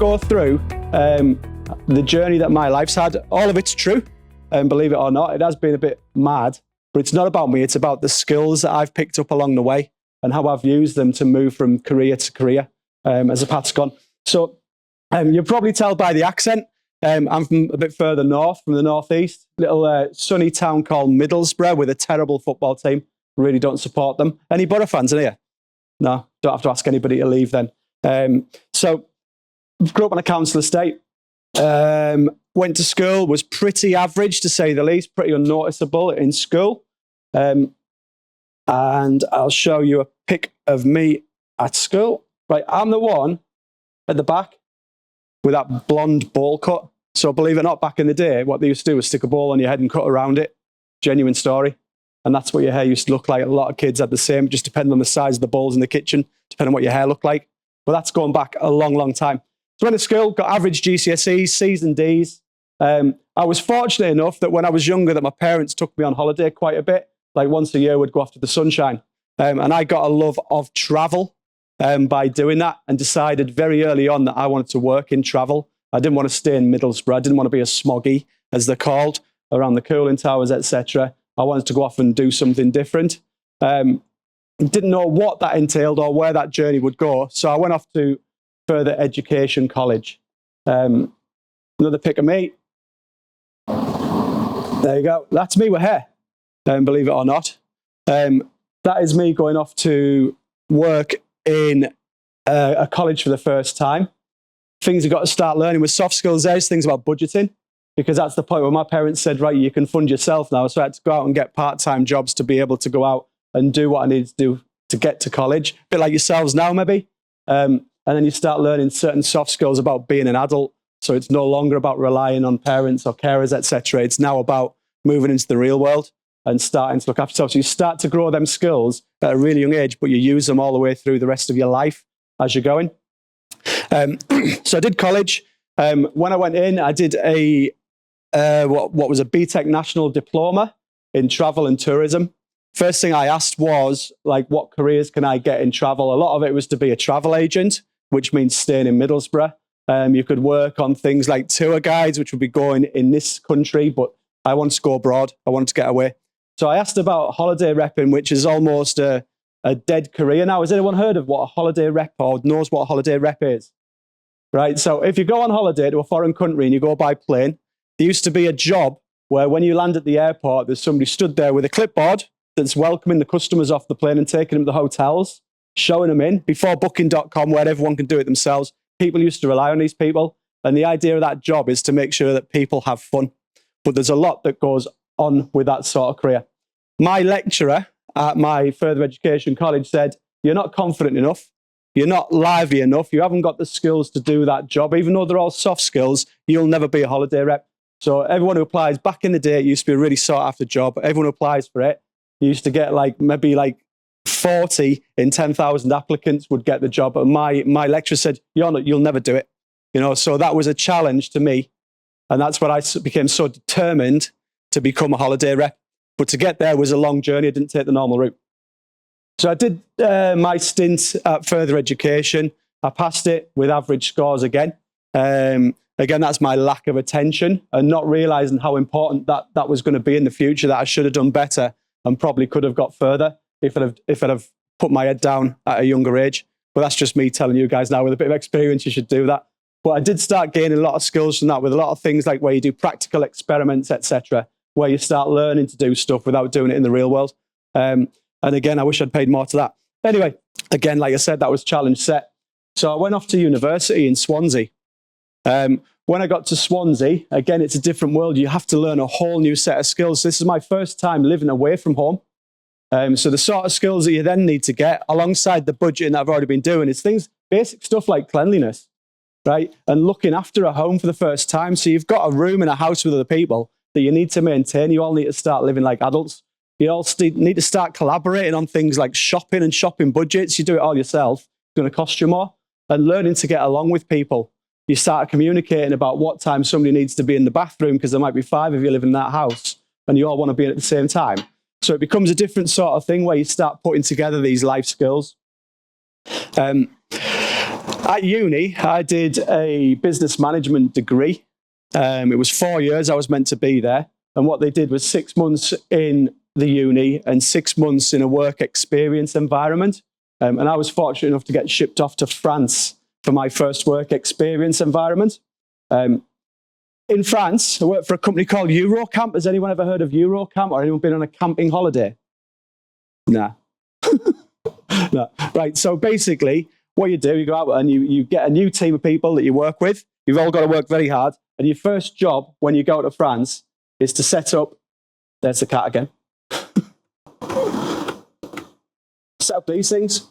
go through the journey that my life's had. All of it's true, and believe it or not, it has been a bit mad, but it's not about me. It's about the skills that I've picked up along the way and how I've used them to move from career to career as the path's gone. So you'll probably tell by the accent, I'm from a bit further north, from the northeast, little sunny town called Middlesbrough with a terrible football team. Really don't support them. Any Borough fans in here? No, don't have to ask anybody to leave then. So grew up on a council estate, went to school, was pretty average to say the least, pretty unnoticeable in school. And I'll show you a pic of me at school. Right, I'm the one at the back with that blonde bowl cut. So believe it or not, back in the day, what they used to do was stick a ball on your head and cut around it. Genuine story. And that's what your hair used to look like. A lot of kids had the same, just depending on the size of the balls in the kitchen, depending on what your hair looked like. But that's going back a long, long time. So went to school, got average GCSEs, C's and D's. I was fortunate enough that when I was younger that my parents took me on holiday quite a bit. Like once a year, we'd go off to the sunshine. And I got a love of travel by doing that and decided very early on that I wanted to work in travel. I didn't want to stay in Middlesbrough. I didn't want to be a smoggy, as they're called, around the cooling towers, etc. I wanted to go off and do something different. Didn't know what that entailed or where that journey would go. So I went off to further education college. Another pic of me. There you go. That's me with hair, believe it or not. That is me going off to work in a college for the first time. Things I got to start learning with soft skills. There's things about budgeting, because that's the point where my parents said, right, you can fund yourself now. So I had to go out and get part-time jobs to be able to go out and do what I needed to do to get to college. A bit like yourselves now, maybe. And then you start learning certain soft skills about being an adult. So it's no longer about relying on parents or carers, etc. It's now about moving into the real world and starting to look after yourself. So you start to grow them skills at a really young age, but you use them all the way through the rest of your life as you're going. So I did college. When I went in, I did a what was a BTEC National Diploma in Travel and Tourism. First thing I asked was, like, what careers can I get in travel? A lot of it was to be a travel agent, which means staying in Middlesbrough. You could work on things like tour guides, which would be going in this country, but I wanted to go abroad. I wanted to get away. So I asked about holiday repping, which is almost a dead career now. Has anyone heard of what a holiday rep or knows what a holiday rep is? Right. So if you go on holiday to a foreign country and you go by plane, there used to be a job where when you land at the airport, there's somebody stood there with a clipboard that's welcoming the customers off the plane and taking them to the hotels, showing them in. Before Booking.com, where everyone can do it themselves, people used to rely on these people. And the idea of that job is to make sure that people have fun. But there's a lot that goes on with that sort of career. My lecturer at my further education college said, you're not confident enough. You're not lively enough. You haven't got the skills to do that job. Even though they're all soft skills, you'll never be a holiday rep. So everyone who applies, back in the day, it used to be a really sought after job. Everyone who applies for it, you used to get maybe 40 in 10,000 applicants would get the job. And my lecturer said, you'll never do it. So that was a challenge to me. And that's when I became so determined to become a holiday rep. But to get there was a long journey. I didn't take the normal route. So I did my stint at further education. I passed it with average scores again. Again, that's my lack of attention and not realizing how important that was going to be in the future, that I should have done better and probably could have got further if I'd have put my head down at a younger age. But that's just me telling you guys now with a bit of experience, you should do that. But I did start gaining a lot of skills from that, with a lot of things like where you do practical experiments, etc., where you start learning to do stuff without doing it in the real world. And again, I wish I'd paid more to that. Anyway, again, like I said, that was challenge set. So I went off to university in Swansea. When I got to Swansea, again, it's a different world. You have to learn a whole new set of skills. This is my first time living away from home. So the sort of skills that you then need to get alongside the budgeting that I've already been doing is basic stuff like cleanliness, right? And looking after a home for the first time. So you've got a room in a house with other people that you need to maintain. You all need to start living like adults. You all need to start collaborating on things like shopping and shopping budgets. You do it all yourself. It's going to cost you more. And learning to get along with people. You start communicating about what time somebody needs to be in the bathroom, because there might be 5 of you living in that house and you all want to be in at the same time. So it becomes a different sort of thing where you start putting together these life skills. At uni, I did a business management degree. It was 4 years I was meant to be there. And what they did was 6 months in the uni and 6 months in a work experience environment. And I was fortunate enough to get shipped off to France for my first work experience environment. In France, I worked for a company called Eurocamp. Has anyone ever heard of Eurocamp, or anyone been on a camping holiday? Nah. No. Right, so basically, what you do, you go out and you get a new team of people that you work with. You've all got to work very hard. And your first job when you go to France is to set up, there's the cat again. Set up these things.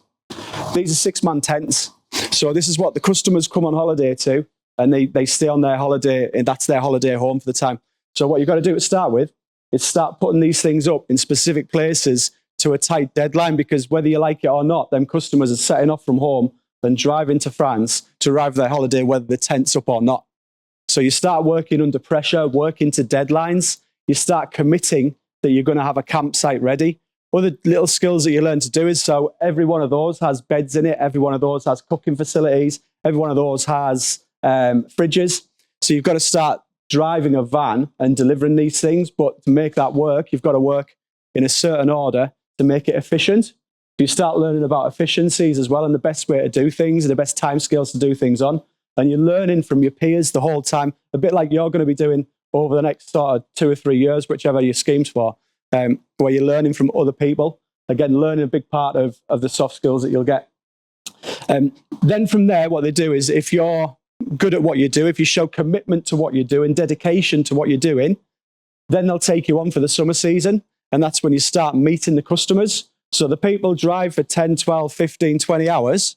These are 6-man tents. So this is what the customers come on holiday to, and they stay on their holiday, and that's their holiday home for the time. So what you've got to do to start with is start putting these things up in specific places to a tight deadline, because whether you like it or not, them customers are setting off from home and driving to France to arrive at their holiday, whether the tent's up or not. So you start working under pressure, working to deadlines. You start committing that you're going to have a campsite ready. Other little skills that you learn to do is, so every one of those has beds in it. Every one of those has cooking facilities. Every one of those has fridges. So you've got to start driving a van and delivering these things. But to make that work, you've got to work in a certain order to make it efficient. You start learning about efficiencies as well, and the best way to do things and the best time scales to do things on. And you're learning from your peers the whole time, a bit like you're going to be doing over the next sort of 2 or 3 years, whichever you're schemed for, where you're learning from other people. Again, learning a big part of the soft skills that you'll get. Then from there, what they do is, if you're good at what you do, if you show commitment to what you're doing, dedication to what you're doing, then they'll take you on for the summer season. And that's when you start meeting the customers. So the people drive for 10, 12, 15, 20 hours.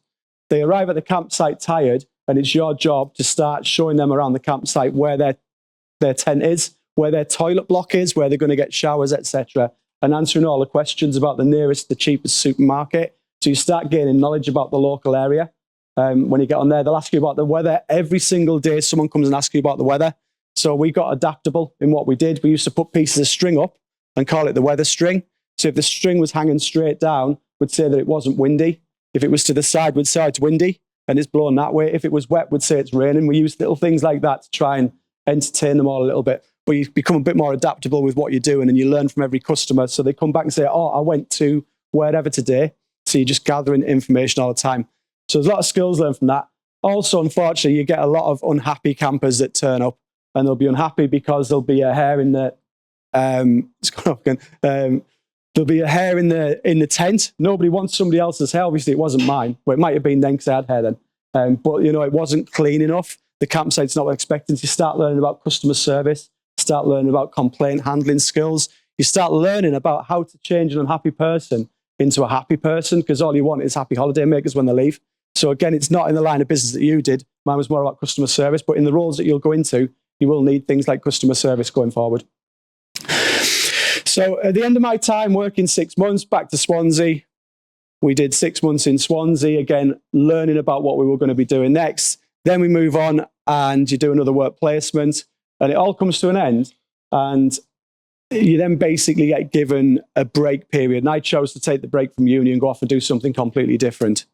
They arrive at the campsite tired, and it's your job to start showing them around the campsite where their tent is, where their toilet block is, where they're going to get showers, etc., and answering all the questions about the nearest, the cheapest supermarket. So you start gaining knowledge about the local area. When you get on there, they'll ask you about the weather. Every single day, someone comes and asks you about the weather. So we got adaptable in what we did. We used to put pieces of string up and call it the weather string. So if the string was hanging straight down, we'd say that it wasn't windy. If it was to the side, we'd say it's windy and it's blowing that way. If it was wet, we'd say it's raining. We use little things like that to try and entertain them all a little bit. But you become a bit more adaptable with what you're doing, and you learn from every customer. So they come back and say, oh, I went to wherever today. So you're just gathering information all the time. So there's a lot of skills learned from that. Also, unfortunately, you get a lot of unhappy campers that turn up, and they'll be unhappy because there'll be a hair in the it's gone off again. There'll be a hair in the tent. Nobody wants somebody else's hair. Obviously, it wasn't mine. Well, it might have been then because I had hair then. But you know, it wasn't clean enough. The campsite's not what expecting. So you start learning about customer service. Start learning about complaint handling skills. You start learning about how to change an unhappy person into a happy person, because all you want is happy holiday makers when they leave. So again, it's not in the line of business that you did. Mine was more about customer service, but in the roles that you'll go into, you will need things like customer service going forward. So at the end of my time working 6 months, back to Swansea. We did 6 months in Swansea, again, learning about what we were going to be doing next. Then we move on and you do another work placement, and it all comes to an end. And you then basically get given a break period. And I chose to take the break from uni and go off and do something completely different.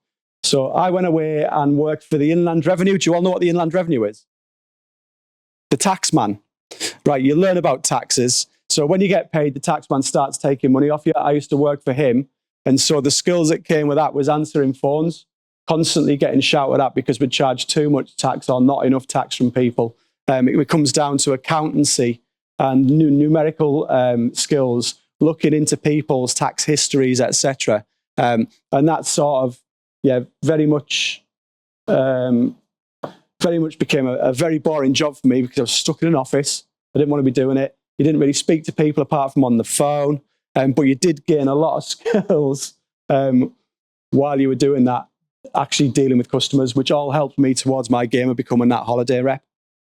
So I went away and worked for the Inland Revenue. Do you all know what the Inland Revenue is? The tax man. Right, you learn about taxes. So when you get paid, the tax man starts taking money off you. I used to work for him. And so the skills that came with that was answering phones, constantly getting shouted at because we charge too much tax or not enough tax from people. It comes down to accountancy and numerical skills, looking into people's tax histories, etc. And that sort of, very much became a very boring job for me, because I was stuck in an office. I didn't want to be doing it. You didn't really speak to people apart from on the phone, but you did gain a lot of skills while you were doing that, actually dealing with customers, which all helped me towards my game of becoming that holiday rep.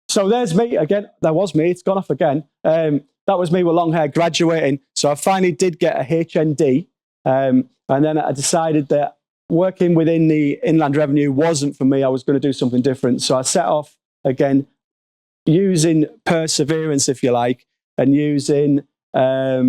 So there's me again. That was me. It's gone off again. That was me with long hair graduating. So I finally did get a HND. And then I decided that working within the Inland Revenue wasn't for me. I was going to do something different. So I set off again, using perseverance, if you like, and using a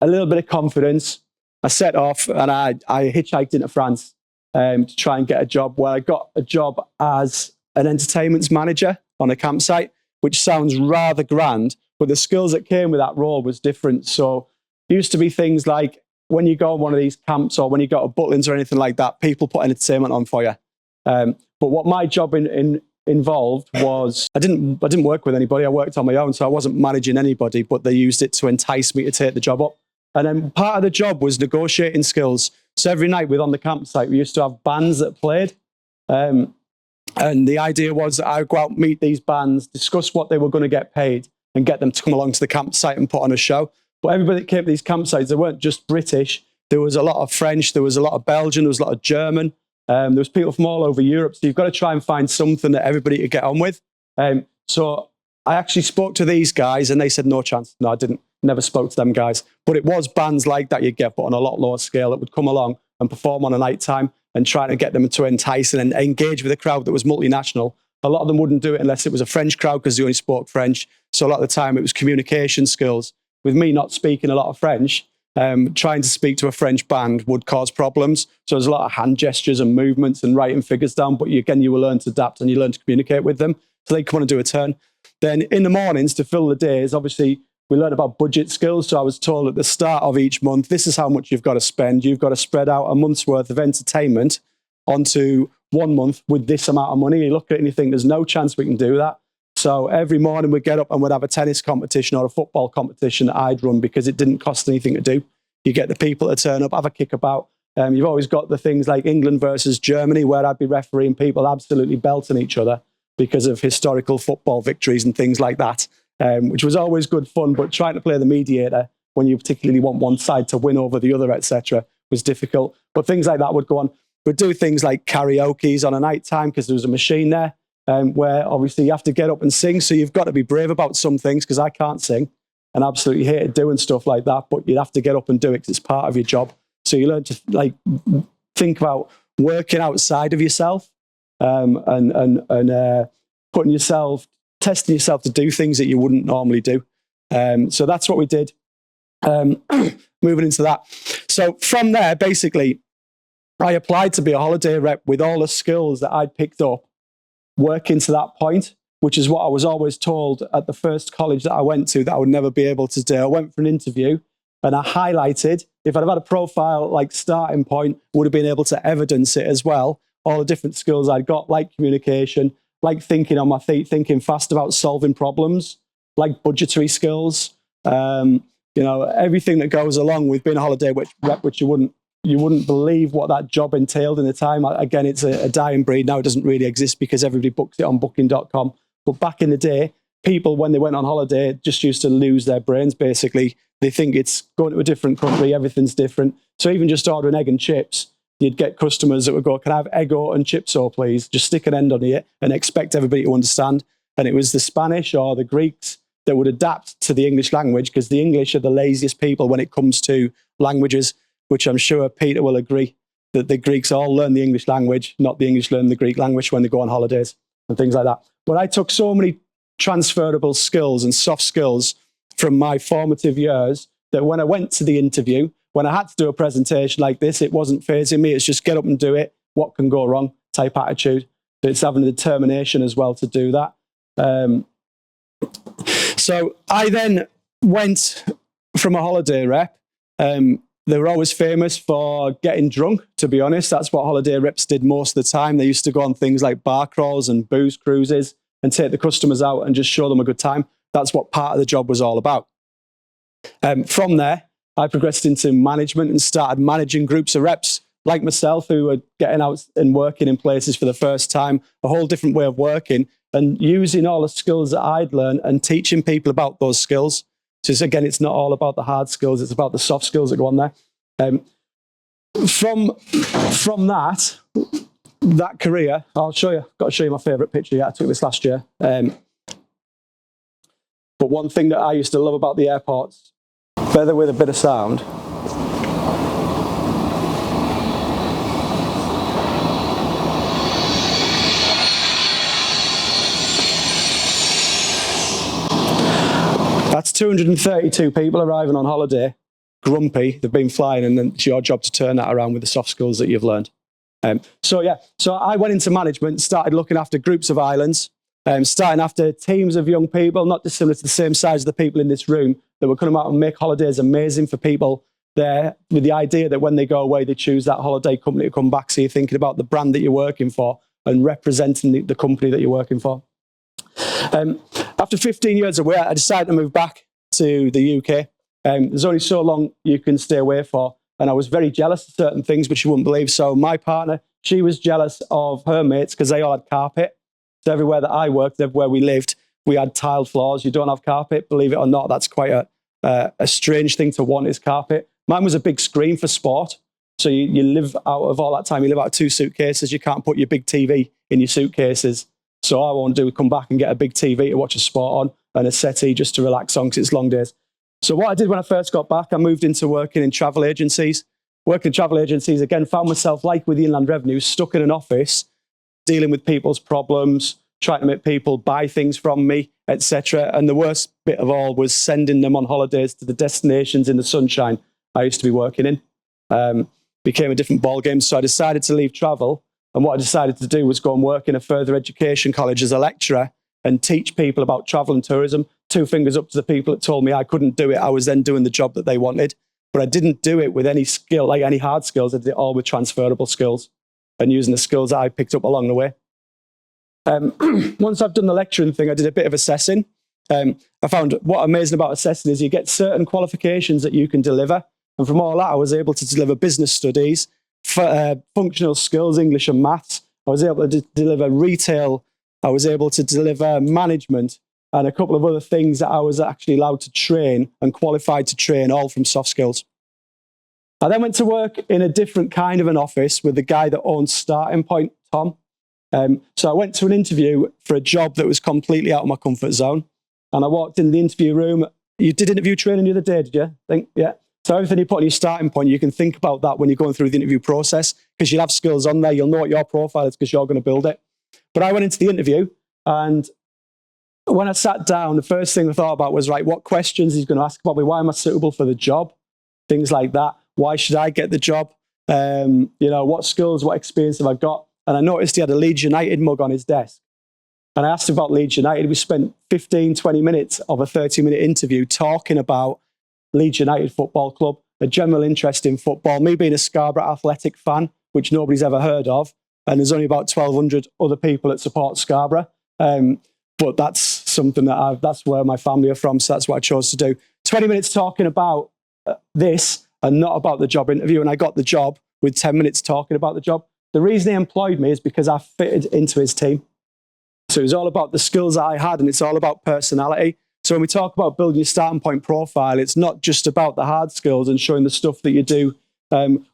little bit of confidence. I set off and I hitchhiked into France. to try and get a job, where I got a job as an entertainment manager on a campsite, which sounds rather grand, but the skills that came with that role was different. So it used to be things like when you go on one of these camps or when you go to Butlins or anything like that, people put entertainment on for you. But what my job involved was I didn't work with anybody. I worked on my own, so I wasn't managing anybody, but they used it to entice me to take the job up. And then part of the job was negotiating skills. So every night on the campsite, we used to have bands that played. And the idea was that I would go out and meet these bands, discuss what they were going to get paid, and get them to come along to the campsite and put on a show. But everybody that came to these campsites, they weren't just British. There was a lot of French, there was a lot of Belgian, there was a lot of German. There was people from all over Europe. So you've got to try and find something that everybody could get on with. So I actually spoke to these guys and they said, no chance. No, I didn't. Never spoke to them guys. But it was bands like that you'd get, but on a lot lower scale, that would come along and perform on a night time and try to get them to entice and engage with a crowd that was multinational. A lot of them wouldn't do it unless it was a French crowd because they only spoke French. So a lot of the time it was communication skills. With me not speaking a lot of French, trying to speak to a French band would cause problems. So there's a lot of hand gestures and movements and writing figures down, but you will learn to adapt and you learn to communicate with them. So they come on and do a turn. Then in the mornings to fill the days, obviously we learn about budget skills. So I was told at the start of each month, this is how much you've got to spend. You've got to spread out a month's worth of entertainment onto 1 month with this amount of money. You look at it and you think there's no chance we can do that. So every morning we'd get up and we'd have a tennis competition or a football competition that I'd run because it didn't cost anything to do. You get the people to turn up, have a kickabout. You've always got the things like England versus Germany where I'd be refereeing people absolutely belting each other because of historical football victories and things like that, which was always good fun. But trying to play the mediator when you particularly want one side to win over the other, etc., was difficult. But things like that would go on. We'd do things like karaoke's on a night time because there was a machine there. Where obviously you have to get up and sing. So you've got to be brave about some things because I can't sing and absolutely hated doing stuff like that. But you'd have to get up and do it because it's part of your job. So you learn to think about working outside of yourself and testing yourself to do things that you wouldn't normally do. So that's what we did. Moving into that. So from there, basically, I applied to be a holiday rep with all the skills that I'd picked up working to that point, which is what I was always told at the first college that I went to that I would never be able to do. I went for an interview and I highlighted, if I'd have had a profile like Startingpoint, would have been able to evidence it as well, all the different skills I'd got, like communication, like thinking on my feet, thinking fast about solving problems, like budgetary skills, everything that goes along with being a holiday rep, which you wouldn't believe what that job entailed in the time. Again, it's a dying breed. Now it doesn't really exist because everybody books it on booking.com. But back in the day, people, when they went on holiday, just used to lose their brains, basically. They think it's going to a different country, everything's different. So even just ordering egg and chips, you'd get customers that would go, can I have egg and chips, please? Just stick an end on it and expect everybody to understand. And it was the Spanish or the Greeks that would adapt to the English language because the English are the laziest people when it comes to languages, which I'm sure Peter will agree, that the Greeks all learn the English language, not the English learn the Greek language when they go on holidays and things like that. But I took so many transferable skills and soft skills from my formative years that when I went to the interview, when I had to do a presentation like this, it wasn't fazing me. It's just get up and do it. What can go wrong type attitude. It's having the determination as well to do that. So I then went from a holiday rep. They were always famous for getting drunk, to be honest. That's what holiday reps did most of the time. They used to go on things like bar crawls and booze cruises and take the customers out and just show them a good time. That's what part of the job was all about. From there, I progressed into management and started managing groups of reps like myself who were getting out and working in places for the first time, a whole different way of working and using all the skills that I'd learned and teaching people about those skills. So again, it's not all about the hard skills, it's about the soft skills that go on there. From that career, I'll show you, got to show you my favourite picture. Yeah, I took this last year. But one thing that I used to love about the airports, better with a bit of sound, that's 232 people arriving on holiday, grumpy, they've been flying, and then it's your job to turn that around with the soft skills that you've learned. So I went into management, started looking after groups of islands, starting after teams of young people, not dissimilar to the same size as the people in this room, that were coming out and make holidays amazing for people there, with the idea that when they go away, they choose that holiday company to come back. So you're thinking about the brand that you're working for and representing the company that you're working for. After 15 years away, I decided to move back to the UK. There's only so long you can stay away for. And I was very jealous of certain things, which you wouldn't believe. So my partner, she was jealous of her mates because they all had carpet. So everywhere that I worked, everywhere we lived, we had tiled floors. You don't have carpet, believe it or not. That's quite a strange thing to want, is carpet. Mine was a big screen for sport. So you live out of all that time, you live out of 2 suitcases. You can't put your big TV in your suitcases. So all I want to do is come back and get a big TV to watch a sport on and a settee just to relax on because it's long days. So what I did when I first got back, I moved into working in travel agencies. Working in travel agencies, again, found myself, like with the Inland Revenue, stuck in an office, dealing with people's problems, trying to make people buy things from me, etc. And the worst bit of all was sending them on holidays to the destinations in the sunshine I used to be working in. Became a different ballgame. So I decided to leave travel. And what I decided to do was go and work in a further education college as a lecturer and teach people about travel and tourism. 2 fingers up to the people that told me I couldn't do it. I was then doing the job that they wanted. But I didn't do it with any skill, like any hard skills. I did it all with transferable skills and using the skills that I picked up along the way. Once I've done the lecturing thing, I did a bit of assessing. I found what amazing about assessing is you get certain qualifications that you can deliver. And from all that, I was able to deliver business studies, functional skills, English and maths. I was able to deliver retail. I was able to deliver management and a couple of other things that I was actually allowed to train and qualified to train, all from soft skills. I then went to work in a different kind of an office with the guy that owns Startingpoint, Tom. So I went to an interview for a job that was completely out of my comfort zone. And I walked in the interview room. You did interview training the other day, did you? Yeah. So everything you put on your starting point, you can think about that when you're going through the interview process, because you'll have skills on there. You'll know what your profile is because you're going to build it. But I went into the interview, and when I sat down, the first thing I thought about was, right, what questions he's going to ask about me? Why am I suitable for the job? Things like that. Why should I get the job? What skills, what experience have I got? And I noticed he had a Leeds United mug on his desk. And I asked him about Leeds United. We spent 15, 20 minutes of a 30-minute interview talking about Leeds United Football Club, a general interest in football, me being a Scarborough Athletic fan, which nobody's ever heard of. And there's only about 1,200 other people that support Scarborough. But that's something that's where my family are from. So that's what I chose to do. 20 minutes talking about this and not about the job interview. And I got the job with 10 minutes talking about the job. The reason he employed me is because I fitted into his team. So it was all about the skills that I had, and it's all about personality. So when we talk about building your starting point profile, it's not just about the hard skills and showing the stuff that you do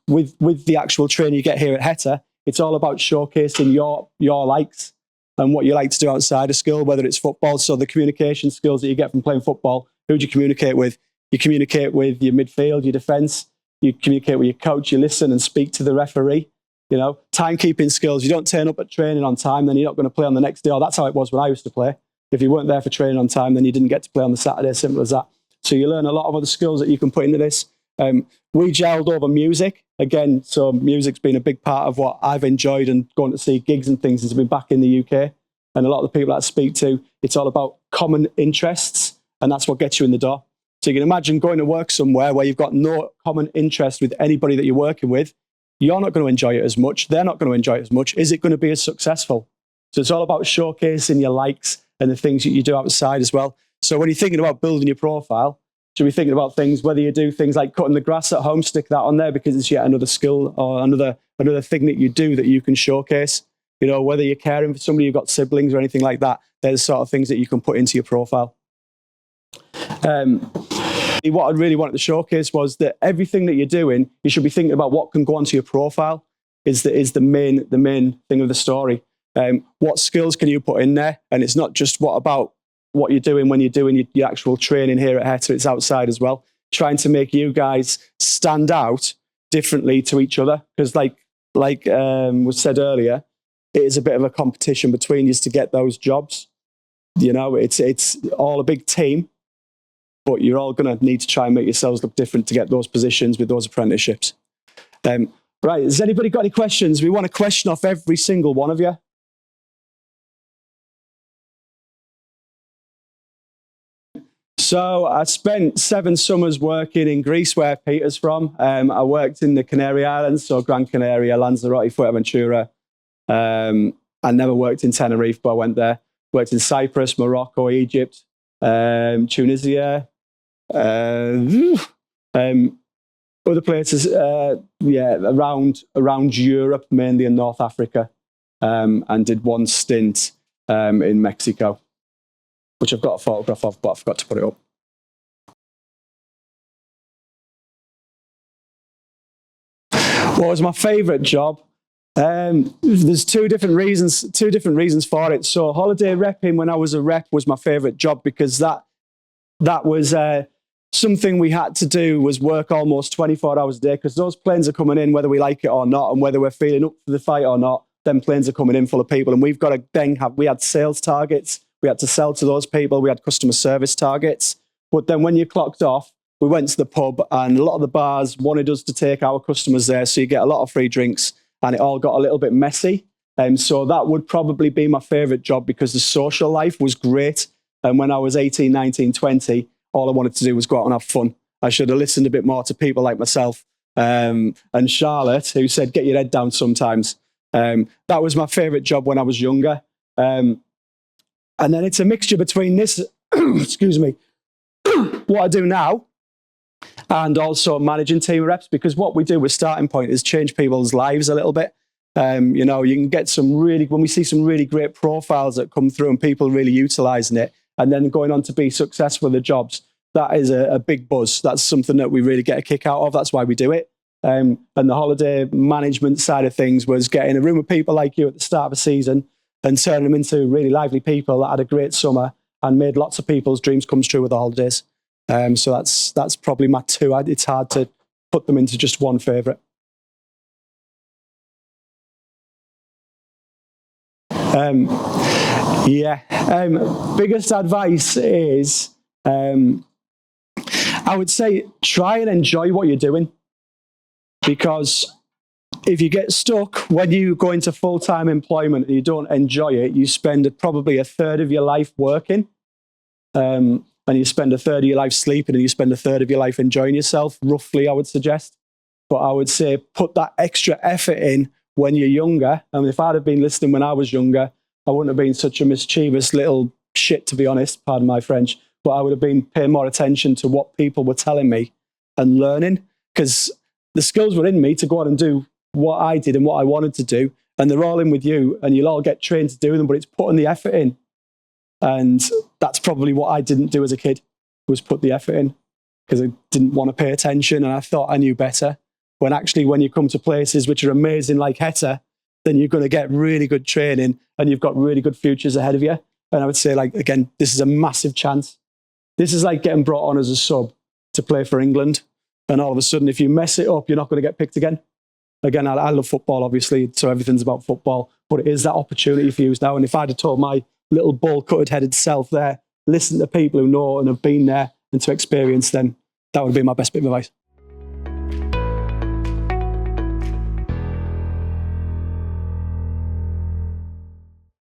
with the actual training you get here at HETA. It's all about showcasing your likes and what you like to do outside of school, whether it's football. So the communication skills that you get from playing football, who do you communicate with? You communicate with your midfield, your defence. You communicate with your coach. You listen and speak to the referee. Timekeeping skills. You don't turn up at training on time, then you're not going to play on the next day. Oh, that's how it was when I used to play. If you weren't there for training on time, then you didn't get to play on the Saturday. Simple as that. So you learn a lot of other skills that you can put into this. We gelled over music. Again, so music's been a big part of what I've enjoyed, and going to see gigs and things since I've been back in the UK. And a lot of the people that I speak to, it's all about common interests, and that's what gets you in the door. So you can imagine going to work somewhere where you've got no common interest with anybody that you're working with. You're not going to enjoy it as much. They're not going to enjoy it as much. Is it going to be as successful? So it's all about showcasing your likes and the things that you do outside as well. So when you're thinking about building your profile, should be thinking about things, whether you do things like cutting the grass at home, stick that on there because it's yet another skill or another thing that you do that you can showcase. Whether you're caring for somebody, you've got siblings or anything like that, they're the sort of things that you can put into your profile. What I really wanted to showcase was that everything that you're doing, you should be thinking about what can go onto your profile is the main thing of the story. What skills can you put in there? And it's not just about what you're doing when you're doing your actual training here at HETA, it's outside as well. Trying to make you guys stand out differently to each other. Because like was said earlier, it is a bit of a competition between you to get those jobs. It's all a big team, but you're all going to need to try and make yourselves look different to get those positions with those apprenticeships. Right, has anybody got any questions? We want a question off every single one of you. So I spent 7 summers working in Greece, where Peter's from. I worked in the Canary Islands, so Gran Canaria, Lanzarote, Fuerteventura. I never worked in Tenerife, but I went there. Worked in Cyprus, Morocco, Egypt, Tunisia, other places, around Europe, mainly in North Africa, and did one stint in Mexico, which I've got a photograph of, but I forgot to put it up. What was my favourite job? There's two different reasons for it. So holiday repping, when I was a rep, was my favourite job because that was something we had to do, was work almost 24 hours a day, because those planes are coming in whether we like it or not, and whether we're feeling up for the fight or not, them planes are coming in full of people, and we've got to then we had sales targets, we had to sell to those people, we had customer service targets. But then when you clocked off, we went to the pub, and a lot of the bars wanted us to take our customers there, so you get a lot of free drinks, and it all got a little bit messy. So that would probably be my favourite job, because the social life was great. And when I was 18, 19, 20, all I wanted to do was go out and have fun. I should have listened a bit more to people like myself and Charlotte, who said, get your head down sometimes. That was my favourite job when I was younger. And then it's a mixture between this, excuse me, what I do now, and also managing team reps, because what we do with Startingpoint is change people's lives a little bit. You know, you can get when we see some really great profiles that come through and people really utilising it, and then going on to be successful in the jobs, that is a big buzz. That's something that we really get a kick out of. That's why we do it. And the holiday management side of things was getting a room of people like you at the start of a season and turning them into really lively people that had a great summer and made lots of people's dreams come true with the holidays. So that's probably my two. It's hard to put them into just one favourite. Biggest advice is, I would say, try and enjoy what you're doing, because if you get stuck when you go into full-time employment and you don't enjoy it, you spend probably a third of your life working, and you spend a third of your life sleeping, and you spend a third of your life enjoying yourself, roughly, I would suggest. But I would say put that extra effort in when you're younger. I mean, if I'd have been listening when I was younger, I wouldn't have been such a mischievous little shit, to be honest, pardon my French, but I would have been paying more attention to what people were telling me and learning, because the skills were in me to go on and do what I did and what I wanted to do, and they're all in with you, and you'll all get trained to do them, but it's putting the effort in. And that's probably what I didn't do as a kid, was put the effort in, because I didn't want to pay attention and I thought I knew better. When actually, when you come to places which are amazing like Heta, then you're going to get really good training and you've got really good futures ahead of you. And I would say, like, again, this is a massive chance. This is like getting brought on as a sub to play for England. And all of a sudden, if you mess it up, you're not going to get picked again. Again, I love football, obviously, so everything's about football. But it is that opportunity for you now. And if I'd have told my little ball-cutted headed self there, listen to people who know and have been there and to experience, then that would be my best bit of advice.